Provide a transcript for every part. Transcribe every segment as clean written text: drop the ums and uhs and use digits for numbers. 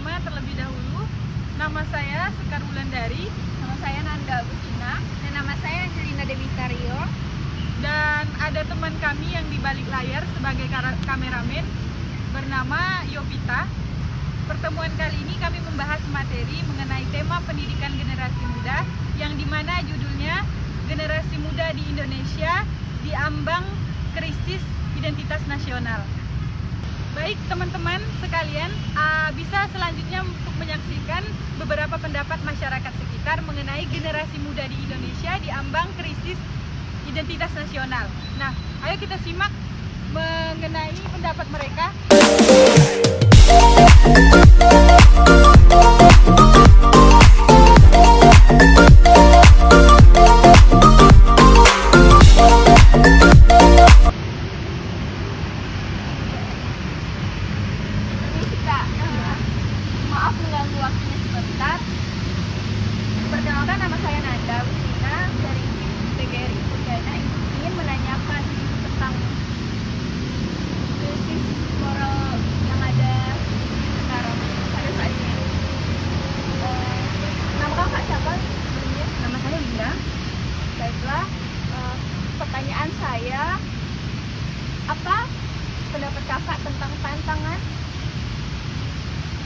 nama terlebih dahulu. Nama saya Sekar Wulandari. Nama saya Nanda Agustina. Dan nama saya Angelina Dewita Rio. Dan ada teman kami yang di balik layar sebagai kameramen bernama Yovita. Pertemuan kali ini kami membahas materi mengenai tema pendidikan generasi muda, yang dimana judulnya Generasi Muda di Indonesia diambang krisis identitas nasional. Baik teman-teman sekalian, bisa selanjutnya untuk menyaksikan beberapa pendapat masyarakat sekitar mengenai generasi muda di Indonesia diambang krisis identitas nasional. Nah, ayo kita simak mengenai pendapat mereka. Maaf mengganggu waktunya sebentar. Perkenalkan, nama saya Nanda Agustina dari TGRI Udana. Ingin menanyakan tentang krisis moral yang ada sekarang pada saat ini. Nama kakak siapa? Nama saya Linda. Baiklah, pertanyaan saya, apa pendapat kakak tentang tantangan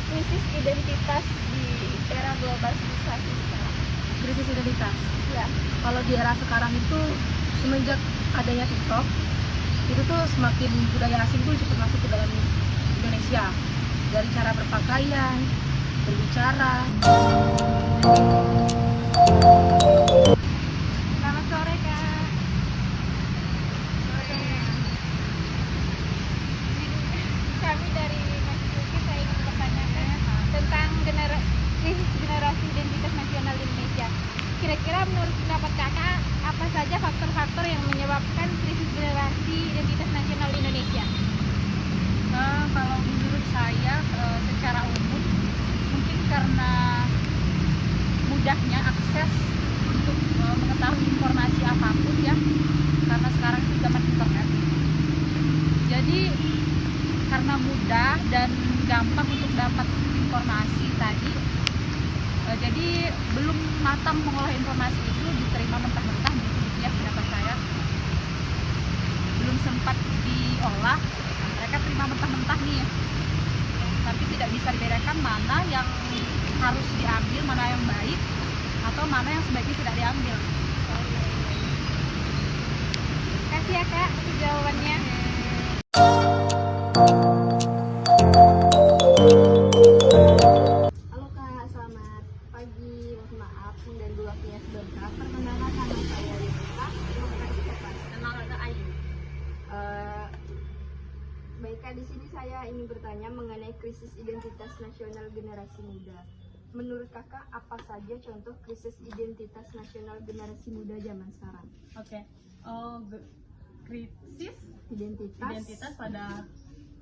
krisis identitas di era globalisasi sekarang? Krisis identitas. Ya. Kalau di era sekarang itu semenjak adanya TikTok, itu tuh semakin budaya asing tuh cepat masuk ke dalam Indonesia, dari cara berpakaian, berbicara. Selamat sore, Kak. Sore. Kami dari Masjid, saya ingin bertanyakan tentang krisis generasi identitas nasional di Indonesia. Kira-kira menurut pendapat kakak, apa saja faktor-faktor yang menyebabkan krisis generasi identitas nasional di Indonesia? Kalau menurut saya secara umum mungkin karena mudahnya akses untuk mengetahui informasi apapun ya, karena sekarang itu zaman internet. Jadi karena mudah dan gampang untuk dapat informasi tadi, jadi belum matang mengolah informasi itu, diterima mentah-mentah gitu ya pendapat saya. Belum sempat diolah, mereka terima mentah-mentah nih, tapi tidak bisa dibedakan mana yang harus diambil, mana yang baik, atau mana yang sebaiknya tidak diambil. Kasih ya, Kak, untuk jawabannya. Halo Kak, selamat pagi. Mohon maaf mengganggu waktunya sebentar. Perkenalkan, nama saya Lisa. Terima kasih Kak. Kenal ada Ayu. Baik Kak, di sini saya ingin bertanya mengenai krisis identitas nasional generasi muda. Menurut kakak, apa saja contoh krisis identitas nasional generasi muda zaman sekarang? Oke. Krisis Identitas pada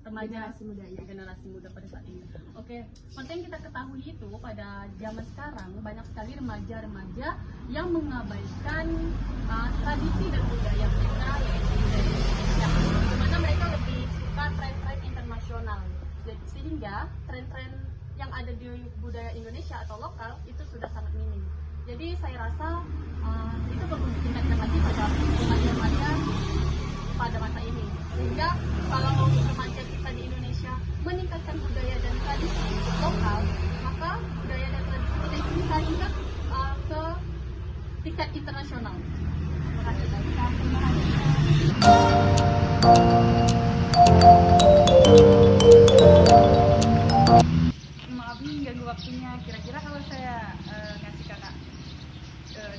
remaja generasi muda ya. generasi muda pada saat ini. Oke, seperti yang kita ketahui itu pada zaman sekarang banyak sekali remaja-remaja yang mengabaikan tradisi dan budaya mereka, yaitu budaya Indonesia, di mana mereka lebih suka tren-tren internasional. Jadi, sehingga tren-tren yang ada di budaya Indonesia atau lokal itu sudah sangat minim. Jadi saya rasa itu perlu ditingkatkan lagi pada remaja-remaja pada masa ini, sehingga kalau remaja kita di Indonesia meningkatkan budaya dan tradisi lokal, maka budaya dan tradisi kita itu bisa juga ke tingkat internasional. Terima kasih. Terima kasih. Maaf nih ganggu waktunya. Kira-kira kalau saya ngasih kakak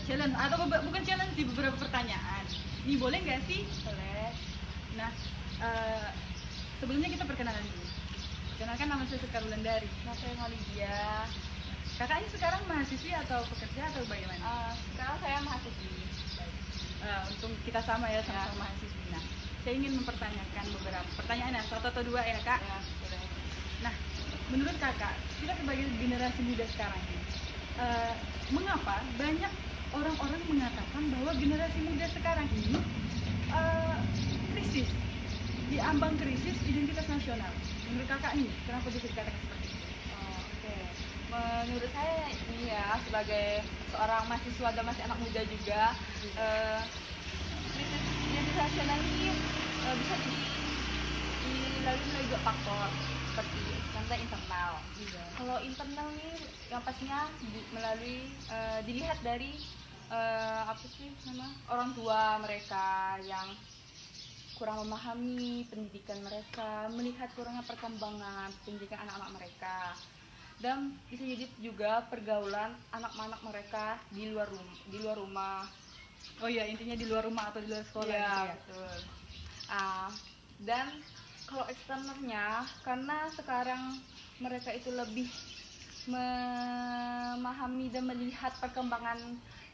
challenge, atau bukan challenge sih, beberapa pertanyaan, ini boleh nggak sih? Boleh. Nah, sebelumnya kita perkenalan dulu. Perkenalkan, nama saya Sekar Wulandari. Nah, saya Lydia. Kakaknya sekarang mahasiswi atau pekerja atau bagaimana? Sekarang saya mahasiswi. Untuk kita sama ya, sama-sama mahasiswi. Nah, saya ingin mempertanyakan beberapa pertanyaan, satu atau dua ya kak. Nah, menurut kakak, kita sebagai generasi muda sekarang ini, mengapa banyak orang-orang mengatakan bahwa generasi muda sekarang ini krisis, diambang krisis identitas nasional? Menurut kakak nih, kenapa bisa dikatakan seperti itu? Oke. Menurut saya ini ya, sebagai seorang mahasiswa dan masih anak muda juga, krisis identitas nasional ini bisa dilalui melalui dua faktor, seperti contoh internal. Kalau internal nih yang pastinya melalui dilihat dari apa sih nama orang tua mereka yang kurang memahami pendidikan mereka, melihat kurangnya perkembangan pendidikan anak-anak mereka, dan bisa jadi juga pergaulan anak-anak mereka di luar rumah. Oh ya, intinya di luar rumah atau di luar sekolah Ya, gitu ya. betul. Dan kalau eksternalnya, karena sekarang mereka itu lebih memahami dan melihat perkembangan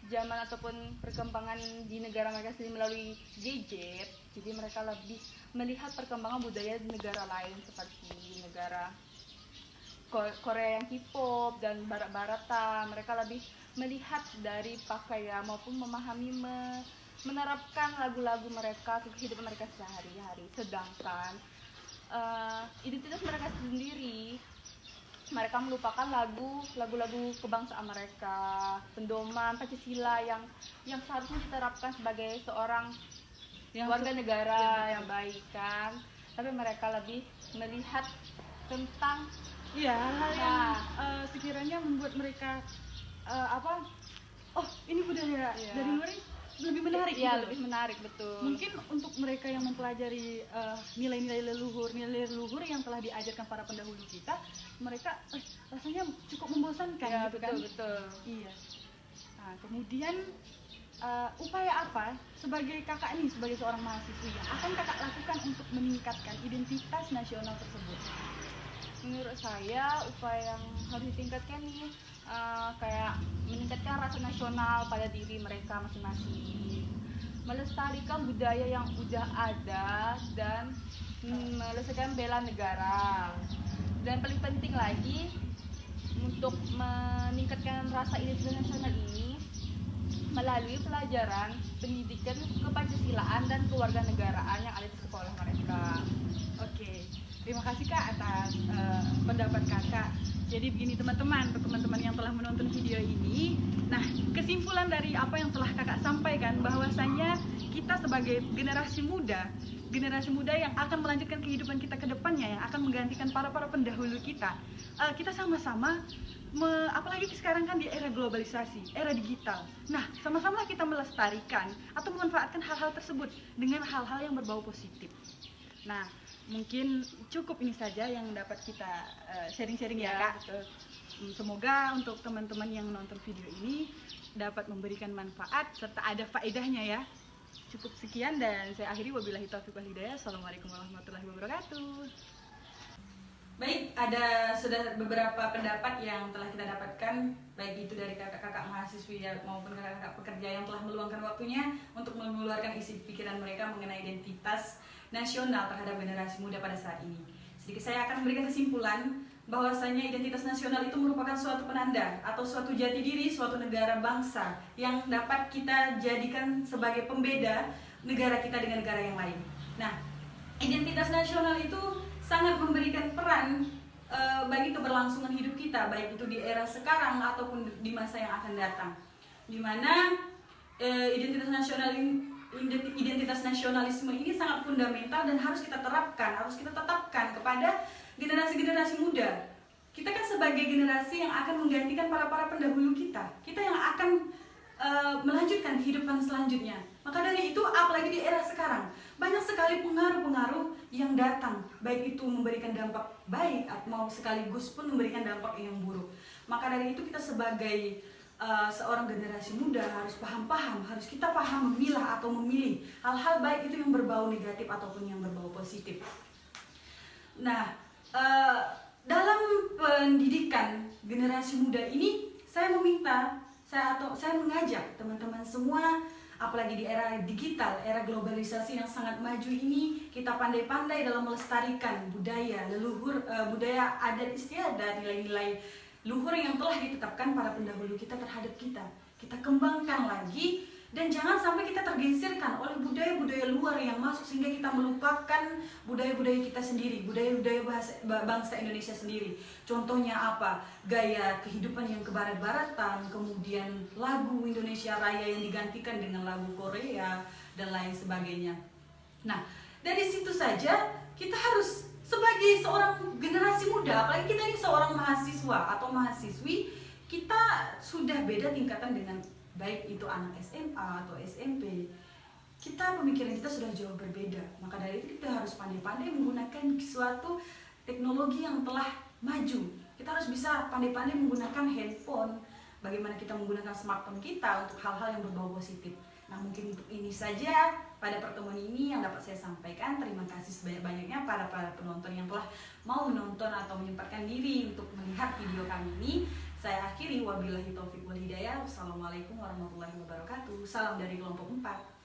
zaman ataupun perkembangan di negara mereka sendiri melalui gadget, jadi mereka lebih melihat perkembangan budaya di negara lain seperti negara Korea yang K-pop dan barat-baratan. Mereka lebih melihat dari pakaian maupun memahami menerapkan lagu-lagu mereka ke kehidupan mereka sehari-hari. Sedangkan identitas mereka sendiri, mereka melupakan lagu-lagu kebangsaan mereka, pedoman Pancasila yang seharusnya diterapkan sebagai seorang warga negara yang baik kan. Tapi mereka lebih melihat tentang Hal-hal yang sekiranya membuat mereka oh ini budaya dari luar ini lebih menarik ya, gitu. lebih menarik, betul. Mungkin untuk mereka yang mempelajari nilai-nilai leluhur yang telah diajarkan para pendahulu kita, mereka rasanya cukup membosankan Ya, gitu betul, kan. betul. Iya. Nah, kemudian upaya apa sebagai kakak nih, sebagai seorang mahasiswi yang akan kakak lakukan untuk meningkatkan identitas nasional tersebut? Menurut saya upaya yang harus ditingkatkan nih kayak meningkatkan rasa nasional pada diri mereka masing-masing, melestarikan budaya yang udah ada, dan melestarikan bela negara. Dan paling penting lagi untuk meningkatkan rasa identitas nasional ini melalui pelajaran pendidikan kepancasilaan dan kewarganegaraan yang ada di sekolah mereka. Oke, terima kasih Kak atas pendapat Kakak. Jadi begini teman-teman, untuk teman-teman yang telah menonton video ini, nah kesimpulan dari apa yang telah Kakak sampaikan, bahwasanya kita sebagai generasi muda yang akan melanjutkan kehidupan kita ke depannya, yang akan menggantikan para pendahulu kita, kita sama-sama apalagi sekarang kan di era globalisasi, era digital. Nah, sama-sama kita melestarikan atau memanfaatkan hal-hal tersebut dengan hal-hal yang berbau positif. Nah, mungkin cukup ini saja yang dapat kita sharing-sharing ya Kak. Betul. Semoga untuk teman-teman yang menonton video ini dapat memberikan manfaat serta ada faedahnya ya. Cukup sekian dan saya akhiri, wabillahi taufiq wal hidayah. Assalamualaikum warahmatullahi wabarakatuh. Baik, sudah beberapa pendapat yang telah kita dapatkan, baik itu dari kakak-kakak mahasiswi maupun kakak-kakak pekerja yang telah meluangkan waktunya untuk mengeluarkan isi pikiran mereka mengenai identitas nasional terhadap generasi muda pada saat ini. Sedikit saya akan memberikan kesimpulan bahwasanya identitas nasional itu merupakan suatu penanda atau suatu jati diri suatu negara bangsa yang dapat kita jadikan sebagai pembeda negara kita dengan negara yang lain. Nah, identitas nasional itu sangat memberikan peran bagi keberlangsungan hidup kita, baik itu di era sekarang ataupun di masa yang akan datang, di mana identitas nasionalisme ini sangat fundamental dan harus kita terapkan, harus kita tetapkan kepada generasi-generasi muda. Kita kan sebagai generasi yang akan menggantikan para pendahulu kita yang akan melanjutkan kehidupan selanjutnya. Maka dari itu, apalagi di era sekarang, banyak sekali pengaruh-pengaruh yang datang, baik itu memberikan dampak baik atau sekaligus pun memberikan dampak yang buruk. Maka dari itu kita sebagai seorang generasi muda harus harus kita paham memilah atau memilih hal-hal baik itu yang berbau negatif ataupun yang berbau positif. Nah, dalam pendidikan generasi muda ini, saya mengajak teman-teman semua, apalagi di era digital, era globalisasi yang sangat maju ini, kita pandai-pandai dalam melestarikan budaya leluhur, budaya adat istiadat, nilai-nilai luhur yang telah ditetapkan para pendahulu kita terhadap kita. Kita kembangkan lagi Dan jangan sampai kita tergeserkan oleh budaya-budaya luar yang masuk sehingga kita melupakan budaya-budaya kita sendiri, budaya-budaya bangsa Indonesia sendiri. Contohnya apa? Gaya kehidupan yang kebarat-baratan, kemudian lagu Indonesia Raya yang digantikan dengan lagu Korea dan lain sebagainya. Nah, dari situ saja kita harus sebagai seorang generasi muda, apalagi kita ini seorang mahasiswa atau mahasiswi, kita sudah beda tingkatan dengan baik itu anak SMA atau SMP. Pemikiran kita sudah jauh berbeda. Maka dari itu kita harus pandai-pandai menggunakan suatu teknologi yang telah maju. Kita harus bisa pandai-pandai menggunakan handphone, bagaimana kita menggunakan smartphone kita untuk hal-hal yang berbau positif. Nah, mungkin untuk ini saja pada pertemuan ini yang dapat saya sampaikan. Terima kasih sebanyak-banyaknya para penonton yang telah mau menonton atau menyempatkan diri untuk melihat video kami ini. Saya akhiri, wabillahi taufiq wal hidayah. Wassalamualaikum warahmatullahi wabarakatuh. Salam dari kelompok 4.